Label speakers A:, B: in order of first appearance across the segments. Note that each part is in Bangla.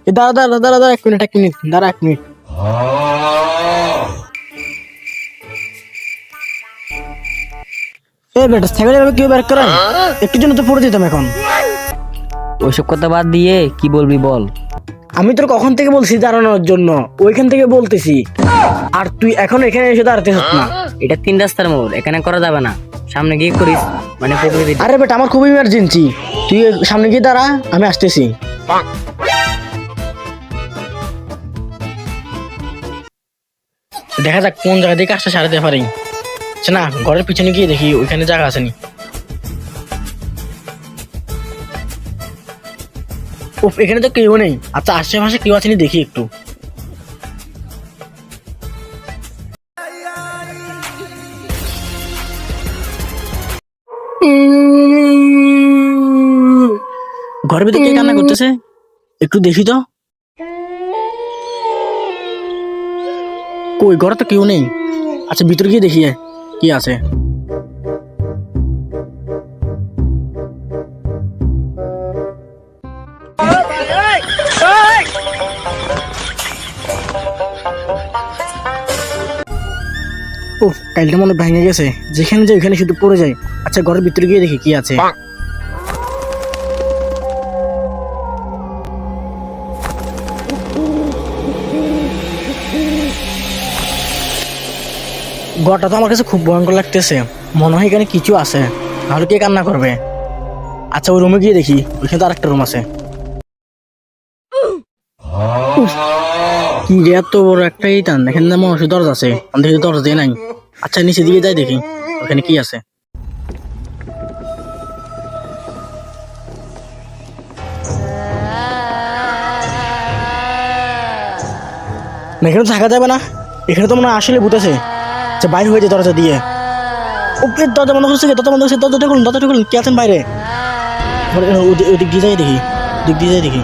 A: দাঁড়া দাঁড়া দাঁড়া দাঁড়া, 1 মিনিট দাঁড়া, 1 মিনিট। এই বেটা সাইকেল এভাবে কেউ বের করেন? একটু জন্য তো পড়ে দিতাম এখন।
B: ওইসব কথা বাদ দিয়ে কি বলবি বল।
A: আমি তোর কখন থেকে বলছি দাঁড়ানোর জন্য, ওইখান থেকে বলতেছি, আর তুই এখন এখানে এসে দাঁড়াতে হস না।
B: এটা 3 রাস্তার মোড়, এখানে করা যাবে না, সামনে গিয়ে করিস, মানে প্রকৃতি।
A: আরে বেটা আমার খুব ইমার্জেন্সি, তুই সামনে গিয়ে দাঁড়া, আমি আসতেছি। দেখা যাক কোন জায়গা দিয়ে কাজটা সারাতে পারি। আচ্ছা না, ঘরের পিছনে গিয়ে দেখি ওইখানে জায়গা আসেনি। উফ, এখানে তো কেউ নেই। আচ্ছা আশেপাশে কেউ আসেনি দেখি একটু। ঘরের ভিতরে কে কান্না করতেছে একটু দেখি তো। কই, ঘরে তো কেউ নেই। আচ্ছা ভিতরে গিয়ে দেখি কি আছে। ও, কাইলটা মনে ভেঙে গেছে, যেখানে যাই ওখানে শুধু পড়ে যায়। আচ্ছা ঘরের ভিতরে গিয়ে দেখি কি আছে। ঘরটা তো আমার কাছে খুব ভয়ঙ্কর লাগতেছে, মনে হয় এখানে কিছু আছে, তাহলে কে কান্না করবে। আচ্ছা ওই রুমে গিয়ে দেখি, ওইখানে তো আরেকটা রুম আছে। উফ, কি রে, এত বড় একটা টান, এখানে না মানুষের দরজা আছে, আমাদের দরজা দিয়ে নাই। আচ্ছা নিচে দিকে যাই দেখি ওখানে কি আছে। না, এখানে থাকা যাবে না, এখানে তো মনে হয় আসলে ভূত আছে। আচ্ছা বাইরে হয়ে যায় দরজা দিয়ে। ওকে দরজা বন্ধ করছে, দরজা বন্ধ করছে, দরজাটা খুলুন, দরজাটা খুলুন, কে আছেন বাইরে? ওদিক দিয়ে যাই দেখি, ওদিক দিয়ে যাই দেখি।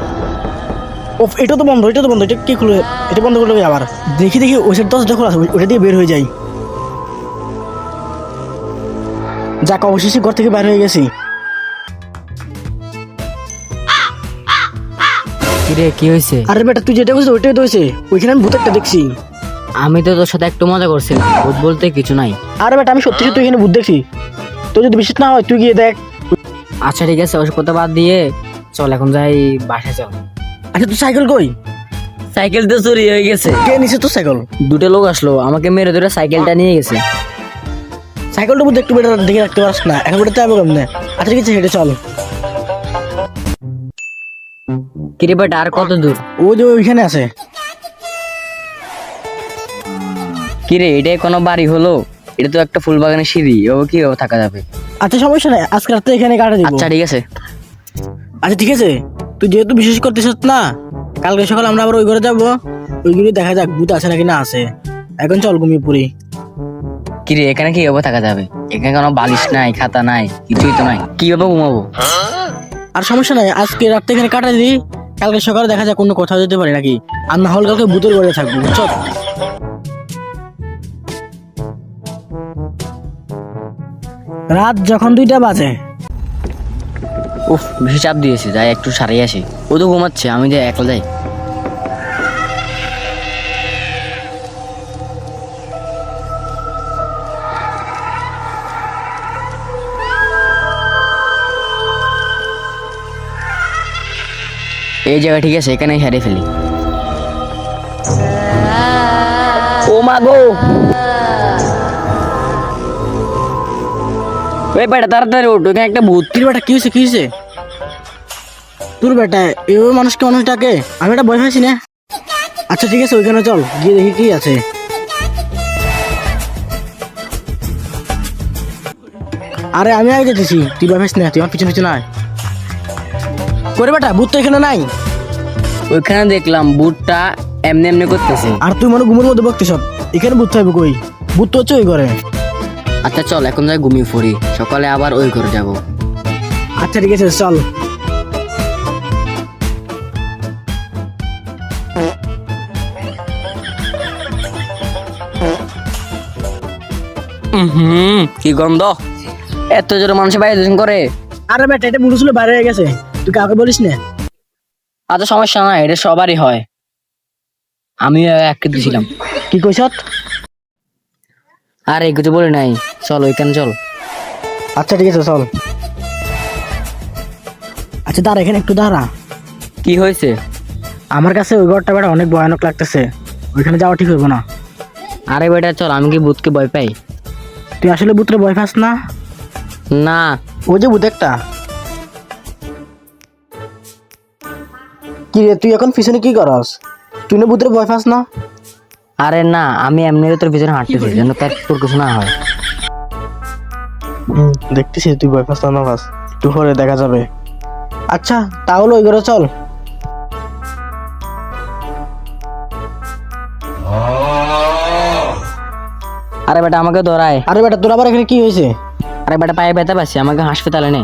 A: ও, এটা তো বন্ধ, এটা তো বন্ধ, এটা কে খুলে? এটা বন্ধ করলে আবার দেখি দেখি ওই সাইড দরজাটা খোলা আছে, ওটা দিয়ে বের হয়ে যাই। যাক, অবশেষে ঘর থেকে বের হয়ে গেছি।
B: কিরে কি হয়েছে?
A: আরে বেটা তুই যেটা বলছিস ওইটাই তো হয়েছে, ওইখানে আমি ভূত একটা দেখছি।
B: আমি তো তোর সাথে একটু মজা করছিলাম, ভূত বলতে কিছু নাই।
A: আরে বেটা আমি সত্যি সত্যি এখানে ভূত দেখছি, তোর যদি বিশ্বাস না হয় তুই গিয়ে দেখ।
B: আচ্ছা ঠিক আছে, ওইসব কথা বাদ দিয়ে চল এখন যাই বাসায় চল।
A: আচ্ছা তুই সাইকেল কই?
B: সাইকেল তো চুরি হয়ে গেছে।
A: কে নিছে তোর সাইকেল?
B: দুটো লোক আসলো, আমাকে মেরে ধরে সাইকেলটা নিয়ে গেছে।
A: সাইকেলটা মধ্যে একটু বেটা দেখে রাখতে পারছ না, এখন বেটা যাবো কেমনে? আচ্ছা ঠিক আছে হেঁটে চল।
B: কিরে বেটা আর কত দূর?
A: ও যে ওইখানে আছে।
B: কিরে এটাই কোনো বাড়ি হলো? এটা তো একটা ফুল বাগানের সিঁড়ি, ও কিভাবে থাকা যাবে?
A: আচ্ছা সমস্যা নাই, আজকে রাতে এখানে কাটা দিব।
B: আচ্ছা ঠিক আছে।
A: আচ্ছা ঠিক আছে, তুই যেহেতু বিশ্বাস করতেছ না, কালকে সকাল আমরা আবার ওই ঘরে যাবো, ওই ঘরে দেখা যাক ভূত আছে নাকি না আছে। এখন চল ঘুমিয়ে পড়ি।
B: কিরে এখানে কিভাবে থাকা যাবে? এখানে কোনো বালিশ নাই, খাতা নাই, কিছুই তো নাই, কিভাবে ঘুমাবো?
A: আর সমস্যা নাই, আজকে রাতে এখানে কাটা দিই, কালকে সকালে দেখা যাক অন্য কোথাও যেতে পারি নাকি, আর না হলে কালকে ভূতের ঘরে থাকবো, বুঝছো? রাত যখন 2টা বাজে।
B: উফ, বেশি চাপ দিয়েছে, যাই একটু সারিয়ে আসি। ও তো ঘুমাচ্ছে, আমি যাই একলা যাই। এই জায়গা ঠিক আছে, এখানেই হারিয়ে ফেলি। ও মা গো, ওই বেটা তাড়াতাড়ি ওঠ, ওখানে একটা ভূত।
A: তোর বেটা কি হয়েছে, কি হয়েছে? তোর বেটা এভাবে মানুষকে মানুষ ডাকে? আমি এটা ভয় পাইছি না। আচ্ছা ঠিক আছে ওইখানে চল, গিয়ে দেখি কি আছে। আরে আমি আগে যেতেছি, তুই ভয় পাইস না, তুই আমার পিছনে পিছনে আয়। করে বেটা ভূত তো এখানে নাই।
B: ওইখানে দেখলাম ভূতটা এমনি এমনি করতেছে।
A: আর তুই মনে ঘুমের মধ্যে বকতেছ, এখানে ভূত থাকবে কই? ভূত তো হচ্ছে ওই ঘরে।
B: আচ্ছা চল এখন যাই ঘুমিয়ে পড়ি, সকালে আবার ওই ঘরে যাব।
A: আচ্ছা ঠিক আছে চল।
B: কি গন্ধ, এত জোরে মানুষের বাইরে করে।
A: আরে বেটা এটা বুড়ো ছিল বাইরে হয়ে গেছে, তুই কাউকে বলিস না।
B: আচ্ছা সমস্যা নাই, এটা সবারই হয়। আমিও একটা দিছিলাম।
A: কি কইছত?
B: আরে কিছু বলি নাই, চল ওইখানে চল।
A: আচ্ছা ঠিক আছে চল। আচ্ছা দাঁড়া, এখানে একটু দাঁড়া।
B: কি হয়েছে?
A: আমার কাছে ওই ঘরটা বেটা অনেক ভয়ানক লাগতেছে, ওইখানে যাওয়া ঠিক হইব না।
B: আরে বেটা চল, আমি কি ভূতকে ভয় পাই?
A: তুই আসলে ভূতরে ভয় পাস না?
B: না।
A: ওই যে ভূত একটা। কি রে তুই এখন পিছনে কি করস? তুই না ভূতরে ভয় পাস না?
B: আরে না, আমি এমনি তোর পিছনে হাঁটতেছি যেন তোর কিছু না হয়।
A: দেখতেছি তুই ভয় পাস না পাস, একটু পরে দেখা যাবে। আচ্ছা তাহলে ওই ঘরে চল।
B: আরে বেটা আমাকে ধরায়।
A: আরে বেটা তোর আবার এখানে কি হয়েছে?
B: আরে বেটা পায়ে ব্যথা পাচ্ছি, আমাকে হাসপাতালে নে।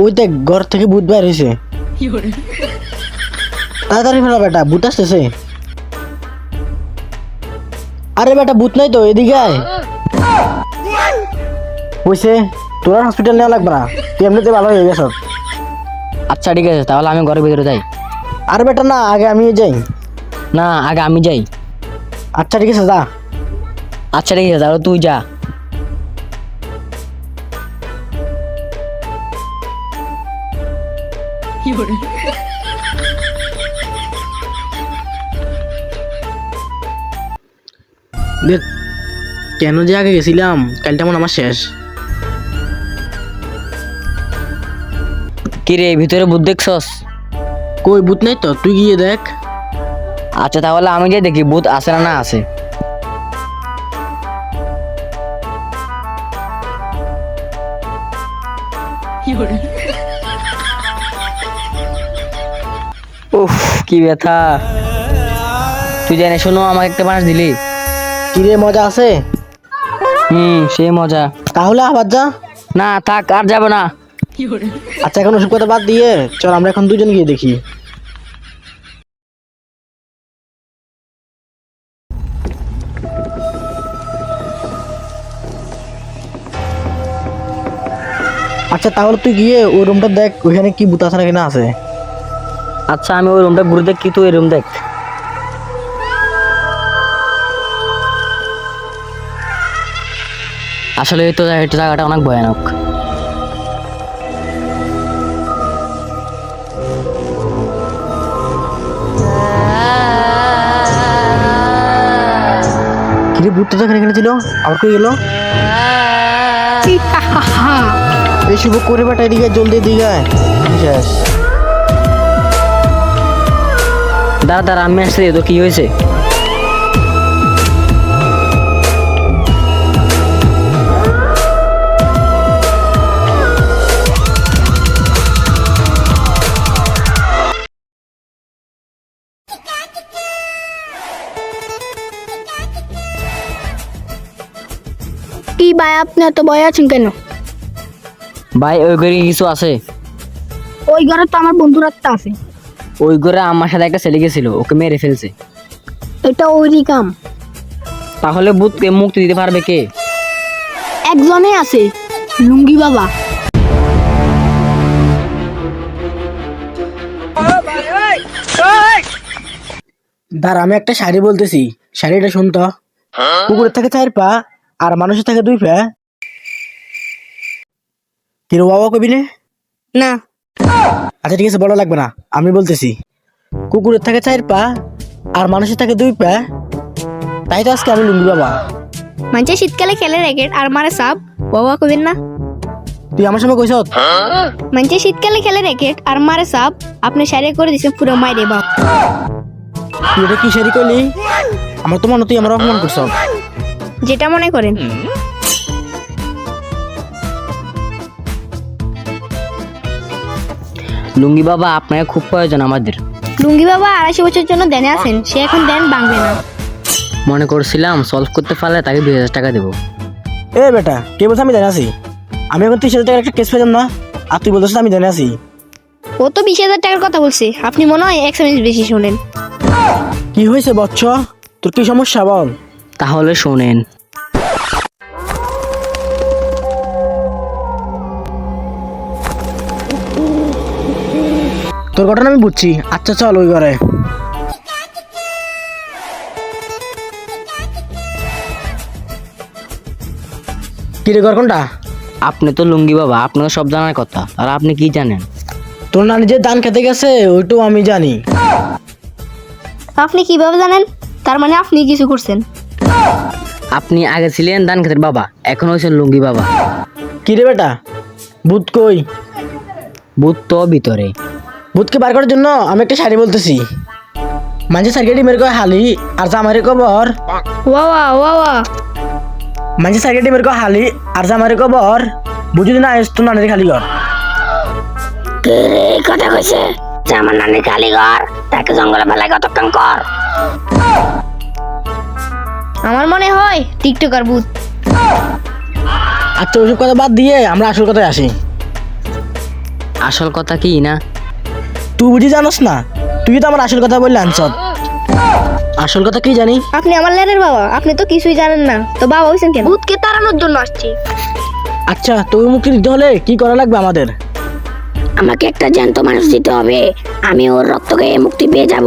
A: ওই দেখ ঘর থেকে ভূত বাইর হয়েছে। তাড়াতাড়ি ফেলা বেটা, ভূত আসতেছে। আরে বেটা ভূত নাই তো, এদিকে আয়। হয়েছে, তোর আর হসপিটাল নেওয়া লাগবে না, তুই এমনিতে ভালো হয়ে গেছ।
B: আচ্ছা ঠিক আছে, তাহলে আমি ঘরের ভিতরে যাই।
A: আরে বেটা না, আগে আমি যাই।
B: না আগে আমি যাই।
A: আচ্ছা ঠিক আছে যা।
B: আচ্ছা ঠিক আছে, তাহলে তুই যা।
A: দেখ, কেন যে আগে গেছিলাম, কালটা মনে আমার শেষ।
B: কি রে ভিতরে ভূত দেখছস?
A: কই ভূত নাই তো, তুই গিয়ে দেখ।
B: আচ্ছা তাহলে আমি যাই দেখি ভূত আছে না আছে। উফ কি ব্যথা। তুই জানি শোনো, আমাকে একটা মাস দিলি।
A: কি রে মজা আছে?
B: সেই মজা।
A: তাহলে আবার যা।
B: না থাক, আর যাব না।
A: আচ্ছা এখন ওসব কথা বাদ দিয়ে চল আমরা এখন দুজন গিয়ে দেখি। আচ্ছা তাহলে তুই গিয়ে ওই রুমটা দেখ, ওইখানে কি ভূত আছে নাকি না আছে।
B: আচ্ছা আমি ওই রুমটা ঘুরে দেখি, তুই ওই রুম দেখ। আসলে এই তো এটা জায়গাটা অনেক ভয়ানক।
A: কি রে ভূতটা তো এখানে এখানে ছিল, আবার কই গেল? এই শুভ করে বেটা, এদিকে জলদি এদিকে আয়। শেষ।
B: দাঁড়া দাঁড়া, আমি আসছি, তো কি হয়েছে?
C: কি ভাই আপনি এত ভয় আছেন কেন?
B: ভাই ওই ঘরে কিছু আছে।
C: ওই ঘরে তো আমার বন্ধুর একটা আছে।
B: ওই ঘরে আমার সাথে একটা ছেলে গেছিল, ওকে মেরে ফেলছে।
C: এটা ওরই কাম।
B: তাহলে ভূতকে মুক্তি দিতে পারবে কে?
C: একজনে আছে, লুঙ্গি বাবা।
A: দাঁড়া আমি একটা শাড়ি বলতেছি, শাড়িটা শুনতো। কুকুরের থেকে 4 পা আর মানুষের থেকে 2 পা। কিরে বাবা কবি নে?
C: না।
A: আচ্ছা ঠিক আছে, বড় লাগবে না, আমি বলতেছি। কুকুরের থেকে 4 পা আর মানুষের থেকে 2 পা, তাই তো আজকে আমি লুঙ্গি বাবা।
C: মানুষে শীতকালে খেলে র্যাকেট আর মারে সাপ, বাবা কবেন না?
A: তুই আমার সময় কইস?
C: মানুষে শীতকালে খেলে র্যাকেট আর মারে সাপ, আপনি সাইরে করে দিছেন পুরো মাইরে বাপ।
A: তুই এটা কি শাড়ি কইলি? আমার তো মনে তুই আমার অপমান করছ।
C: যেটা মনে করেন।
B: লুঙ্গি বাবা আপনাকে খুব প্রয়োজন আমাদের।
C: লুঙ্গি বাবা 250 বছর জন্য দেনে আছেন, সে এখন দেন ভাঙবে না।
B: মনে করছিলাম সলভ করতে পারলে তাকে 2000 টাকা দেবো।
A: এ বেটা কে বলছে আমি জানি আছি? আমি এখন 30,000 টাকার একটা কেস পেলাম না, আর তুই বলছিস আমি জানি আছি?
C: ও তো 20,000 টাকার কথা বলছে, আপনি মনে হয় 1 সেকেন্ড বেশি শোনেন।
A: কি হয়েছে বচ্চ, তোর কি সমস্যা বল?
B: তাহলে শোনেন।
A: তোর ঘটনা আমি বুঝছি, আচ্ছা চল ওই ঘরে। কিরে ঘর কোনটা?
B: আপনি তো লুঙ্গি বাবা, আপনাকে সব জানার কথা, আর আপনি কি জানেন?
A: তোর নানি যে ধান খেতে গেছে ওইটাও আমি জানি।
C: আপনি কিভাবে জানেন? তার মানে আপনি কিছু করছেন।
B: আপনি আগে ছিলেন ধান খেতের বাবা, এখন হয়েছেন লুঙ্গি বাবা।
A: কিরে বেটা, ভূত কই?
B: ভূত তো ভিতরে।
A: ভূতকে বার করার জন্য আমি একটা শাড়ি বলতেছি। মাঝে সার্কেটি মেরে কয় হালি আর জামারে কবর।
C: ওয়া ওয়া ওয়া ওয়া।
A: মাঝে সার্কেটি মেরে কয় হালি আর জামারে কবর। বুঝলি না তো নানির খালি ঘর।
C: কথা কইছে যে আমার নানির খালি ঘর, তাকে জঙ্গলে ফেলাই কতক্ষণ কর। আমার মনে হয় টিকটকার ভূত।
A: আচ্ছা ওইসব কথা বাদ দিয়ে আমরা আসল কথায় আসি।
B: আসল কথা কি না?
A: তুই বুঝি জানোস না? তুই তো আমার আসল কথা বললে আনসত। আসল কথা কি জানি?
C: আপনি আমার ল্যানের বাবা, আপনি তো কিছুই জানেন না, তো বাবা হইছেন কেন? ভূতকে তাড়ানোর জন্য আসছি।
A: আচ্ছা তোর মুক্তি দিতে হলে কি করা লাগবে আমাদের?
C: আমাকে একটা জ্যান্ত মানুষ দিতে হবে, আমি ওর রক্ত খেয়ে মুক্তি পেয়ে যাব।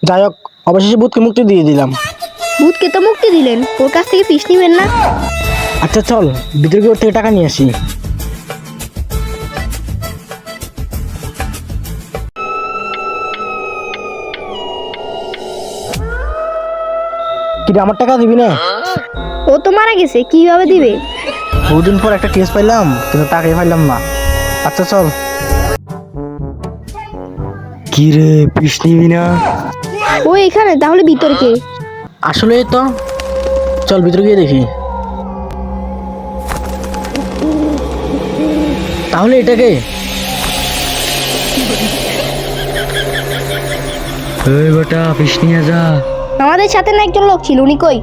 A: যাই হোক, অবশেষে ভূতকে মুক্তি দিয়ে দিলাম।
C: ভূতকে তো মুক্তি দিলেন, ওর কাছ থেকে ফিস নিবেন না?
A: আচ্ছা চল ভিতরে গিয়ে ওর থেকে টাকা নিয়ে আসি। কিরে আমার টাকা দিবি না?
C: ও তো মারা গেছে, কিভাবে দিবে?
A: বহুদিন পর একটা কেস পাইলাম কিন্তু টাকাই পাইলাম না। আচ্ছা চল। কি রে পিস নিবি না?
C: ও এখানে, তাহলে ভিতরে কে?
A: আসলে তো চল ভিতরে গিয়ে দেখি। তাহলে এটাকে এই বেটা পিস নিয়ে যা।
C: আমাদের সাথে না একজন লোক ছিল, উনি কই?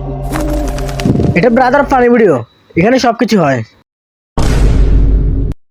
A: এটা ব্রাদার ফানি ভিডিও, এখানে সবকিছু হয়।